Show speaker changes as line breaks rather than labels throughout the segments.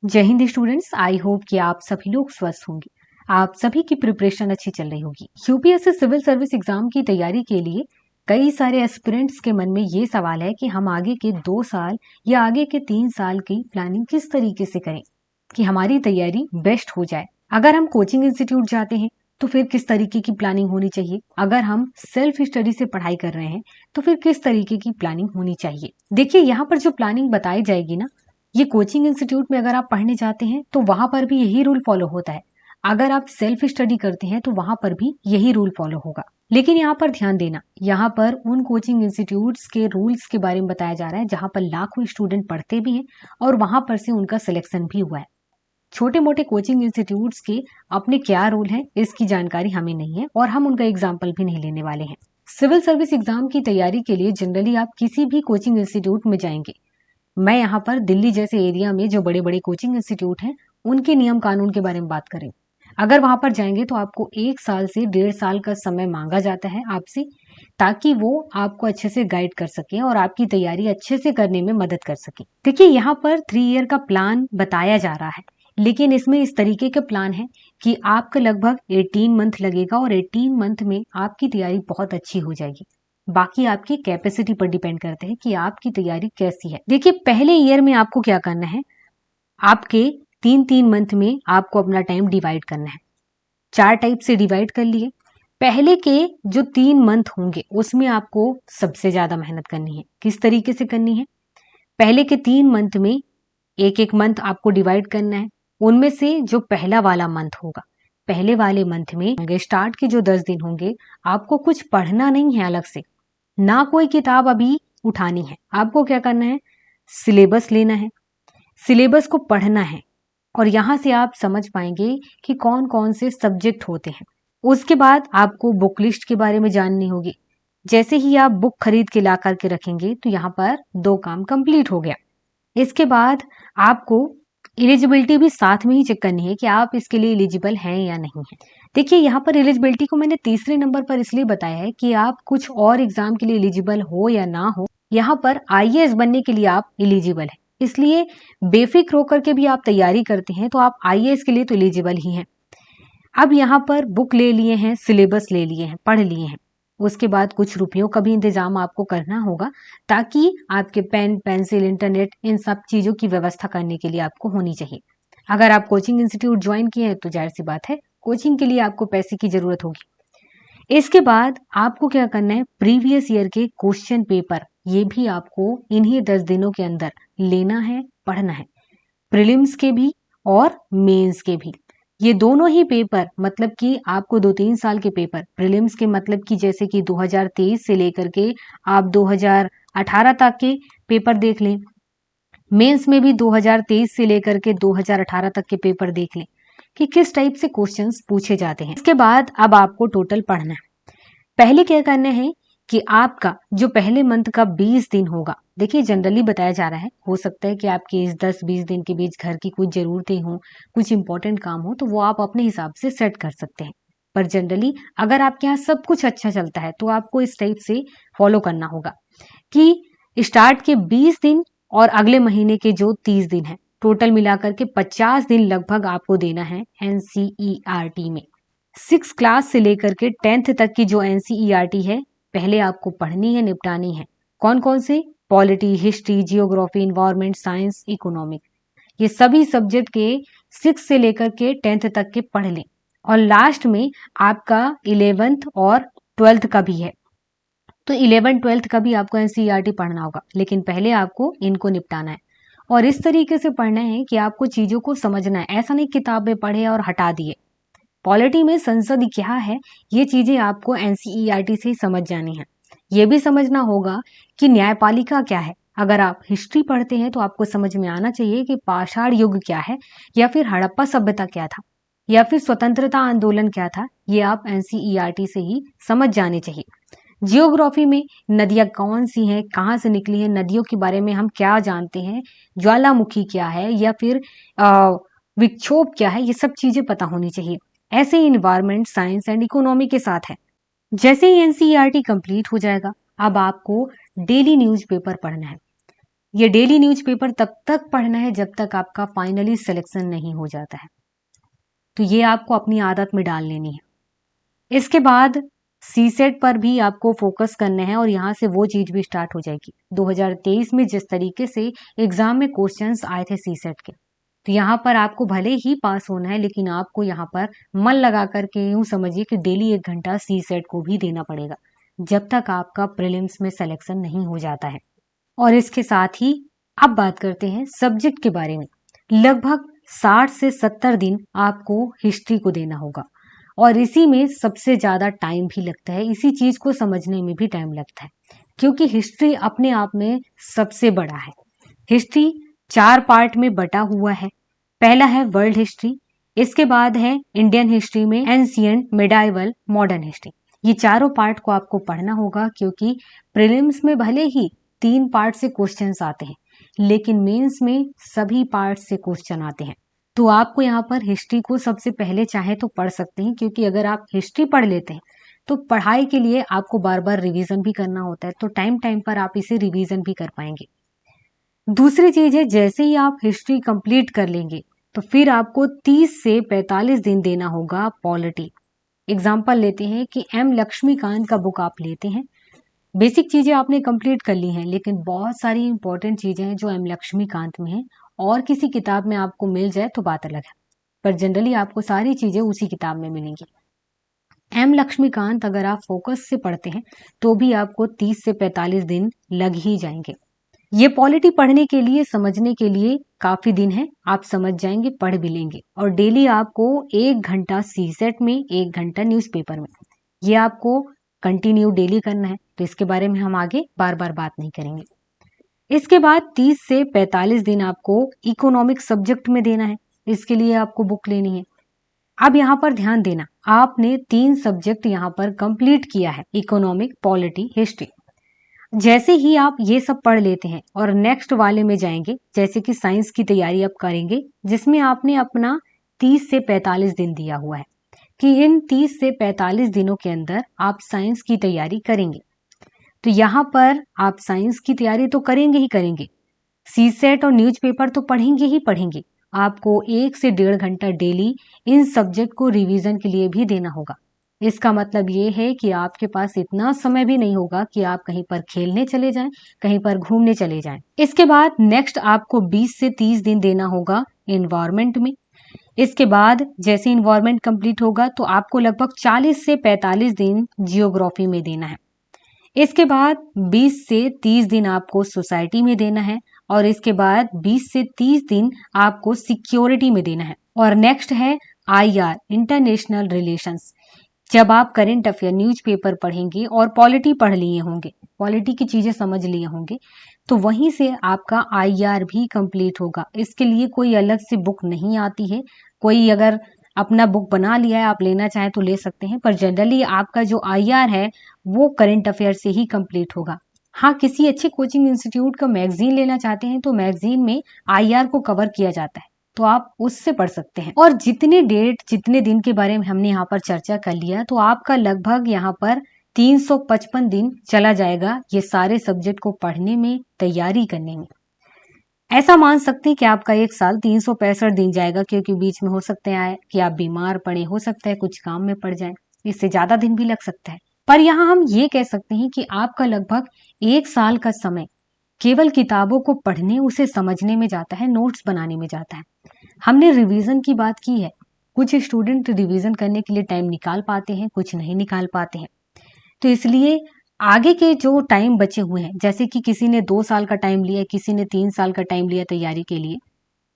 जय Hind students, I hope कि आप सभी लोग स्वस्थ होंगे। आप सभी की प्रिपरेशन अच्छी चल रही होगी। यूपीएससी सिविल सर्विस एग्जाम की तैयारी के लिए कई सारे एस्पिरेंट्स के मन में ये सवाल है कि हम आगे के 2 साल या आगे के 3 साल की प्लानिंग किस तरीके से करें कि हमारी तैयारी बेस्ट हो जाए। अगर हम कोचिंग इंस्टीट्यूट जाते हैं तो फिर किस तरीके की प्लानिंग होनी चाहिए, अगर हम सेल्फ स्टडी से पढ़ाई कर रहे हैं तो फिर किस तरीके की प्लानिंग होनी चाहिए। देखिए, यहाँ पर जो प्लानिंग बताई जाएगी ना, ये कोचिंग इंस्टीट्यूट में अगर आप पढ़ने जाते हैं तो वहां पर भी यही रूल फॉलो होता है। अगर आप सेल्फ स्टडी करते हैं तो वहां पर भी यही रूल फॉलो होगा। लेकिन यहाँ पर ध्यान देना, यहाँ पर उन कोचिंग इंस्टीट्यूट्स के रूल्स के बारे में बताया जा रहा है जहां पर लाखों स्टूडेंट पढ़ते भी हैं और वहां पर से उनका सिलेक्शन भी हुआ है। छोटे मोटे कोचिंग इंस्टीट्यूट्स के अपने क्या रूल हैं इसकी जानकारी हमें नहीं है और हम उनका एग्जाम्पल भी नहीं लेने वाले हैं। सिविल सर्विस एग्जाम की तैयारी के लिए जनरली आप किसी भी कोचिंग इंस्टीट्यूट में जाएंगे, मैं यहाँ पर दिल्ली जैसे एरिया में जो बड़े बड़े कोचिंग इंस्टीट्यूट हैं उनके नियम कानून के बारे में बात करें। अगर वहां पर जाएंगे तो आपको 1 साल से 1.5 साल का समय मांगा जाता है आपसे, ताकि वो आपको अच्छे से गाइड कर सके और आपकी तैयारी अच्छे से करने में मदद कर सके। देखिए, यहाँ पर 3 ईयर का प्लान बताया जा रहा है, लेकिन इसमें इस तरीके के प्लान है कि आपका लगभग 18 मंथ लगेगा और 18 मंथ में आपकी तैयारी बहुत अच्छी हो जाएगी। बाकी आपकी कैपेसिटी पर डिपेंड करते हैं कि आपकी तैयारी कैसी है। देखिए, पहले ईयर में आपको क्या करना है, आपके 3-3 मंथ में आपको अपना टाइम डिवाइड करना है। 4 टाइप से डिवाइड कर लिए। पहले के जो 3 मंथ होंगे उसमें आपको सबसे ज्यादा मेहनत करनी है। किस तरीके से करनी है? पहले के 3 मंथ में एक एक मंथ आपको डिवाइड करना है। उनमें से जो पहला वाला मंथ होगा, पहले वाले मंथ में स्टार्ट के जो 10 दिन होंगे, आपको कुछ पढ़ना नहीं है अलग से, ना कोई किताब अभी उठानी है। आपको क्या करना है, सिलेबस लेना है, सिलेबस को पढ़ना है और यहां से आप समझ पाएंगे कि कौन कौन से सब्जेक्ट होते हैं। उसके बाद आपको बुक लिस्ट के बारे में जाननी होगी। जैसे ही आप बुक खरीद के ला करके रखेंगे तो यहाँ पर 2 काम कंप्लीट हो गया। इसके बाद आपको एलिजिबिलिटी भी साथ में ही चेक करनी है कि आप इसके लिए एलिजिबल हैं या नहीं है। देखिए, यहाँ पर एलिजिबिलिटी को मैंने तीसरे नंबर पर इसलिए बताया है कि आप कुछ और एग्जाम के लिए एलिजिबल हो या ना हो, यहाँ पर आईएएस बनने के लिए आप एलिजिबल हैं। इसलिए बेफिक्र होकर के भी आप तैयारी करते हैं तो आप आईएएस के लिए तो एलिजिबल ही हैं। अब यहाँ पर बुक ले लिए हैं, सिलेबस ले लिए हैं, पढ़ लिए हैं, उसके बाद कुछ रुपयों का भी इंतजाम आपको करना होगा, ताकि आपके पेन, पेंसिल, इंटरनेट, इन सब चीजों की व्यवस्था करने के लिए आपको होनी चाहिए। अगर आप कोचिंग इंस्टीट्यूट ज्वाइन किए हैं तो जाहिर सी बात है कोचिंग के लिए आपको पैसे की जरूरत होगी। इसके बाद आपको क्या करना है, प्रीवियस ईयर के क्वेश्चन पेपर, ये भी आपको इन्हीं 10 दिनों के अंदर लेना है, पढ़ना है। प्रीलिम्स के भी और मेंस के भी, ये दोनों ही पेपर, मतलब कि आपको 2-3 साल के पेपर, प्रीलिम्स के मतलब कि जैसे कि 2023 से लेकर के आप 2018 तक के पेपर देख लें, मेंस में भी 2023 से लेकर के 2018 तक के पेपर देख लें कि किस टाइप से क्वेश्चंस पूछे जाते हैं। इसके बाद अब आपको टोटल पढ़ना है। पहले क्या करना है कि आपका जो पहले मंथ का 20 दिन होगा, देखिए जनरली बताया जा रहा है, हो सकता है कि आपके इस 10-20 दिन के बीच घर की कुछ जरूरतें हों, कुछ इंपॉर्टेंट काम हो, तो वो आप अपने हिसाब से सेट कर सकते हैं। पर जनरली अगर आपके यहाँ सब कुछ अच्छा चलता है तो आपको इस टाइप से फॉलो करना होगा कि स्टार्ट के 20 दिन और अगले महीने के जो 30 दिन है, टोटल मिलाकर के 50 दिन लगभग आपको देना है एनसीईआरटी में। 6 क्लास से लेकर के 10th तक की जो एनसीईआरटी है, पहले आपको पढ़नी है, निपटानी है। कौन कौन से? Polity, history, geography, environment, science, economic, ये सभी सब्जेक्ट के 6 से लेकर के 10th तक के पढ़ लें। और लास्ट में आपका 11th और 12th का भी है, तो 11th-12th का भी आपको एनसीईआरटी पढ़ना होगा, लेकिन पहले आपको इनको निपटाना है। और इस तरीके से पढ़ना है कि आपको चीजों को समझना है, ऐसा नहीं किताबें पढ़े और हटा दिए। पॉलिटी में संसद क्या है, ये चीजें आपको एनसीईआरटी से समझ जानी है। ये भी समझना होगा कि न्यायपालिका क्या है। अगर आप हिस्ट्री पढ़ते हैं तो आपको समझ में आना चाहिए कि पाषाण युग क्या है, या फिर हड़प्पा सभ्यता क्या था, या फिर स्वतंत्रता आंदोलन क्या था, ये आप एनसीईआरटी से ही समझ जाने चाहिए। जियोग्राफी में नदियां कौन सी हैं, कहाँ से निकली हैं, नदियों के बारे में हम क्या जानते हैं, ज्वालामुखी क्या है, या फिर विक्षोभ क्या है, ये सब चीजें पता होनी चाहिए। ऐसे ही इन्वायरमेंट, साइंस एंड इकोनॉमी के साथ है। जैसे ही एनसीईआरटी कंप्लीट हो जाएगा, अब आपको डेली न्यूज़पेपर पढ़ना है। ये डेली न्यूज़पेपर तब तक पढ़ना है जब तक आपका फाइनली सिलेक्शन नहीं हो जाता है। तो ये आपको अपनी आदत में डाल लेनी है। इसके बाद सीसेट पर भी आपको फोकस करना है और यहाँ से वो चीज भी स्टार्ट हो जाएगी। 2023 में जिस तरीके से एग्जाम में क्वेश्चंस आए थे सीसेट के, तो यहाँ पर आपको भले ही पास होना है, लेकिन आपको यहाँ पर मन लगा करके यूं समझिए कि डेली 1 घंटा सीसेट को भी देना पड़ेगा जब तक आपका प्रीलिम्स में सिलेक्शन नहीं हो जाता है। और इसके साथ ही अब बात करते हैं सब्जेक्ट के बारे में। लगभग 60 से 70 दिन आपको हिस्ट्री को देना होगा और इसी में सबसे ज़्यादा टाइम भी लगता है। इसी चीज़ को समझने में भी टाइम लगता है क्योंकि हिस्ट्री अपने आप में सबसे बड़ा है। हिस्ट्री 4 पार्ट में बटा हुआ है। पहला है वर्ल्ड हिस्ट्री, इसके बाद है इंडियन हिस्ट्री में एंशिएंट, मिडाइवल, मॉडर्न हिस्ट्री। ये चारों पार्ट को आपको पढ़ना होगा क्योंकि प्रीलिम्स में भले ही 3 पार्ट से क्वेश्चंस आते हैं, लेकिन मेंस में सभी पार्ट से क्वेश्चन आते हैं। तो आपको यहाँ पर हिस्ट्री को सबसे पहले चाहे तो पढ़ सकते हैं, क्योंकि अगर आप हिस्ट्री पढ़ लेते हैं तो पढ़ाई के लिए आपको बार बार रिवीजन भी करना होता है, तो टाइम टाइम पर आप इसे रिवीजन भी कर पाएंगे। दूसरी चीज है, जैसे ही आप हिस्ट्री कंप्लीट कर लेंगे तो फिर आपको 30 से 45 दिन देना होगा पॉलिटी। एग्जाम्पल लेते हैं कि एम लक्ष्मीकांत का बुक आप लेते हैं। बेसिक चीजें आपने कंप्लीट कर ली हैं, लेकिन बहुत सारी इंपॉर्टेंट चीजें हैं जो एम लक्ष्मीकांत में है, और किसी किताब में आपको मिल जाए तो बात अलग है, पर जनरली आपको सारी चीजें उसी किताब में मिलेंगी। एम लक्ष्मीकांत अगर आप फोकस से पढ़ते हैं तो भी आपको 30 से 45 दिन लग ही जाएंगे। ये पॉलिटी पढ़ने के लिए, समझने के लिए काफी दिन है, आप समझ जाएंगे, पढ़ भी लेंगे। और डेली आपको 1 घंटा सीसेट में, 1 घंटा न्यूज़पेपर में, ये आपको कंटिन्यू डेली करना है। तो इसके बारे में हम आगे बार बार बात नहीं करेंगे। इसके बाद 30 से 45 दिन आपको इकोनॉमिक सब्जेक्ट में देना है। इसके लिए आपको बुक लेनी है। अब यहाँ पर ध्यान देना, आपने 3 सब्जेक्ट यहाँ पर कंप्लीट किया है, इकोनॉमिक, पॉलिटी, हिस्ट्री। जैसे ही आप ये सब पढ़ लेते हैं और नेक्स्ट वाले में जाएंगे, जैसे कि साइंस की तैयारी आप करेंगे, जिसमें आपने अपना 30 से 45 दिन दिया हुआ है कि इन 30 से 45 दिनों के अंदर आप साइंस की तैयारी करेंगे। तो यहाँ पर आप साइंस की तैयारी तो करेंगे ही करेंगे, सीसेट और न्यूज़पेपर तो पढ़ेंगे ही पढ़ेंगे। आपको 1 से 1.5 घंटा डेली इन सब्जेक्ट को रिवीजन के लिए भी देना होगा। इसका मतलब ये है कि आपके पास इतना समय भी नहीं होगा कि आप कहीं पर खेलने चले जाएं, कहीं पर घूमने चले जाएं। इसके बाद नेक्स्ट आपको 20 से 30 दिन देना होगा इन्वायरमेंट में। इसके बाद जैसे इन्वायरमेंट कंप्लीट होगा तो आपको लगभग 40 से 45 दिन जियोग्राफी में देना है। इसके बाद 20 से 30 दिन आपको सोसाइटी में देना है और इसके बाद 20 से 30 दिन आपको सिक्योरिटी में देना है। और नेक्स्ट है आईआर, इंटरनेशनल रिलेशंस। जब आप करंट अफेयर न्यूज़पेपर पढ़ेंगे और पॉलिटी पढ़ लिए होंगे, पॉलिटी की चीजें समझ लिए होंगे, तो वहीं से आपका आईआर भी कंप्लीट होगा। इसके लिए कोई अलग से बुक नहीं आती है। कोई अगर अपना बुक बना लिया है, आप लेना चाहें तो ले सकते हैं, पर जनरली आपका जो आईआर है वो करंट अफेयर से ही कंप्लीट होगा। हाँ, किसी अच्छे कोचिंग इंस्टीट्यूट का मैगजीन लेना चाहते हैं तो मैगजीन में आईआर को कवर किया जाता है, तो आप उससे पढ़ सकते हैं। और जितने डेट, जितने दिन के बारे में हमने यहाँ पर चर्चा कर लिया, तो आपका लगभग यहाँ पर 355 दिन चला जाएगा ये सारे सब्जेक्ट को पढ़ने में, तैयारी करने में। ऐसा मान सकते हैं कि आपका 1 साल 365 दिन जाएगा, क्योंकि बीच में हो सकते हैं कि आप बीमार पड़े, हो सकता है कुछ काम में पड़ जाए, इससे ज्यादा दिन भी लग सकता है। पर यहाँ हम ये कह सकते हैं कि आपका लगभग 1 साल का समय केवल किताबों को पढ़ने, उसे समझने में जाता है, नोट्स बनाने में जाता है। हमने रिवीजन की बात की है। कुछ स्टूडेंट रिवीजन करने के लिए टाइम निकाल पाते हैं, कुछ नहीं निकाल पाते हैं। तो इसलिए आगे के जो टाइम बचे हुए हैं, जैसे कि किसी ने 2 साल का टाइम लिया, किसी ने 3 साल का टाइम लिया तैयारी के लिए,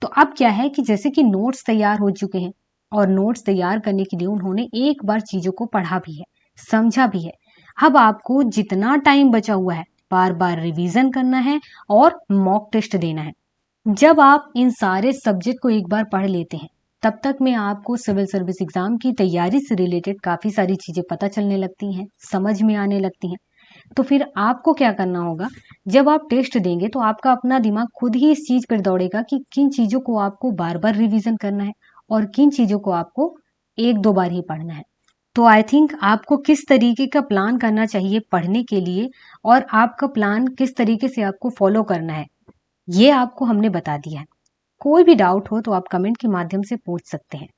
तो अब क्या है कि जैसे कि नोट्स तैयार हो चुके हैं और नोट्स तैयार करने के लिए उन्होंने एक बार चीजों को पढ़ा भी है, समझा भी है। अब आपको जितना टाइम बचा हुआ है बार बार रिवीजन करना है और मॉक टेस्ट देना है। जब आप इन सारे सब्जेक्ट को एक बार पढ़ लेते हैं, तब तक में आपको सिविल सर्विस एग्जाम की तैयारी से रिलेटेड काफी सारी चीजें पता चलने लगती हैं, समझ में आने लगती हैं। तो फिर आपको क्या करना होगा, जब आप टेस्ट देंगे तो आपका अपना दिमाग खुद ही इस चीज पर दौड़ेगा कि किन चीजों को आपको बार बार रिवीजन करना है और किन चीजों को आपको 1-2 बार ही पढ़ना है। तो आई थिंक आपको किस तरीके का प्लान करना चाहिए पढ़ने के लिए और आपका प्लान किस तरीके से आपको फॉलो करना है, ये आपको हमने बता दिया है। कोई भी डाउट हो तो आप कमेंट के माध्यम से पूछ सकते हैं।